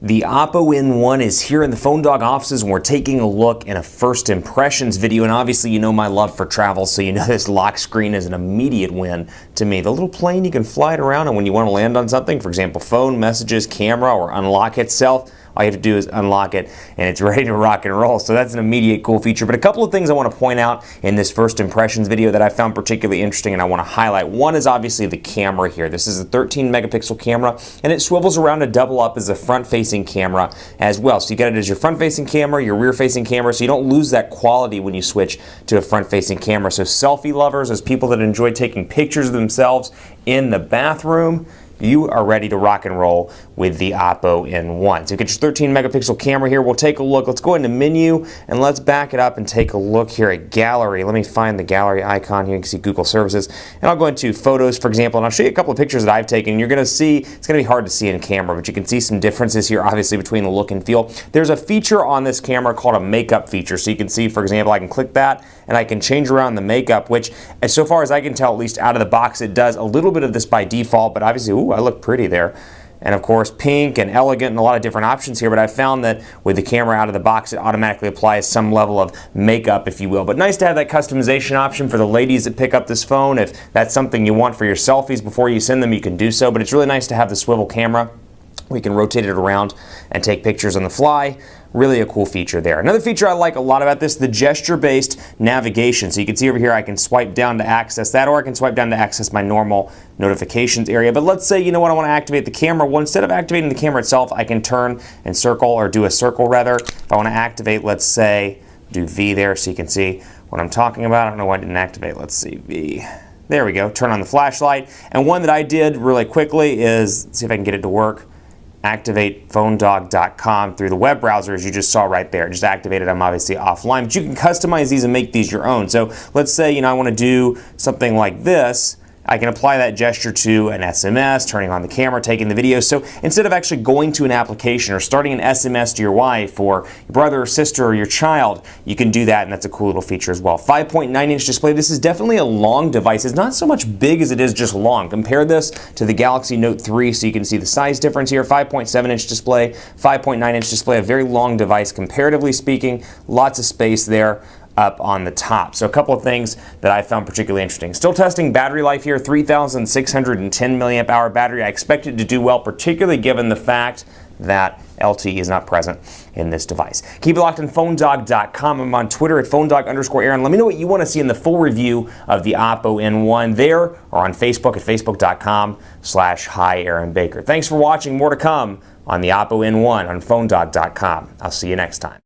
The Oppo N1 is here in the Phone Dog offices, and we're taking a look in a first impressions video. And obviously, you know my love for travel, so you know this lock screen is an immediate win to me. The little plane, you can fly it around, and when you want to land on something, for example, phone, messages, camera, or unlock itself, all you have to do is unlock it and it's ready to rock and roll. So that's an immediate cool feature. But a couple of things I want to point out in this first impressions video that I found particularly interesting and I want to highlight. One is obviously the camera here. This is a 13 megapixel camera and it swivels around to double up as a front facing camera as well. So you got it as your front facing camera, your rear facing camera, so you don't lose that quality when you switch to a front facing camera. So selfie lovers, as people that enjoy taking pictures of themselves in the bathroom, you are ready to rock and roll with the Oppo N1. So you get your 13 megapixel camera here. We'll take a look. Let's go into menu and let's back it up and take a look here at gallery. Let me find the gallery icon here. You can see Google services. And I'll go into photos, for example, and I'll show you a couple of pictures that I've taken. You're going to see, it's going to be hard to see in camera, but you can see some differences here, obviously, between the look and feel. There's a feature on this camera called a makeup feature. So you can see, for example, I can click that and I can change around the makeup, which, as so far as I can tell, at least out of the box, it does a little bit of this by default, but obviously, ooh, I look pretty there. And of course, pink and elegant and a lot of different options here, but I found that with the camera out of the box, it automatically applies some level of makeup, if you will. But nice to have that customization option for the ladies that pick up this phone. If that's something you want for your selfies before you send them, you can do so. But it's really nice to have the swivel camera. We can rotate it around and take pictures on the fly. Really a cool feature there. Another feature I like a lot about this, the gesture-based navigation. So you can see over here I can swipe down to access that, or I can swipe down to access my normal notifications area. But let's say, you know what, I want to activate the camera. Well, instead of activating the camera itself, I can turn and circle, or do a circle rather. If I want to activate, let's say, do V there so you can see what I'm talking about. I don't know why I didn't activate. Let's see, V. There we go. Turn on the flashlight. And one that I did really quickly is, let's see if I can get it to work. Activate phonedog.com through the web browser, as you just saw right there. Just activated. I'm obviously offline, but you can customize these and make these your own. So let's say, you know, I want to do something like this. I can apply that gesture to an SMS, turning on the camera, taking the video. So instead of actually going to an application or starting an SMS to your wife or your brother or sister or your child, you can do that, and that's a cool little feature as well. 5.9-inch display. This is definitely a long device. It's not so much big as it is just long. Compare this to the Galaxy Note 3 so you can see the size difference here. 5.7-inch display, 5.9-inch display, a very long device comparatively speaking. Lots of space there up on the top. So a couple of things that I found particularly interesting. Still testing battery life here, 3,610 milliamp hour battery. I expect it to do well, particularly given the fact that LTE is not present in this device. Keep it locked on phonedog.com. I'm on Twitter at phonedog_Aaron. Let me know what you want to see in the full review of the Oppo N1 there, or on Facebook at facebook.com/HiAaronBaker. Thanks for watching. More to come on the Oppo N1 on phonedog.com. I'll see you next time.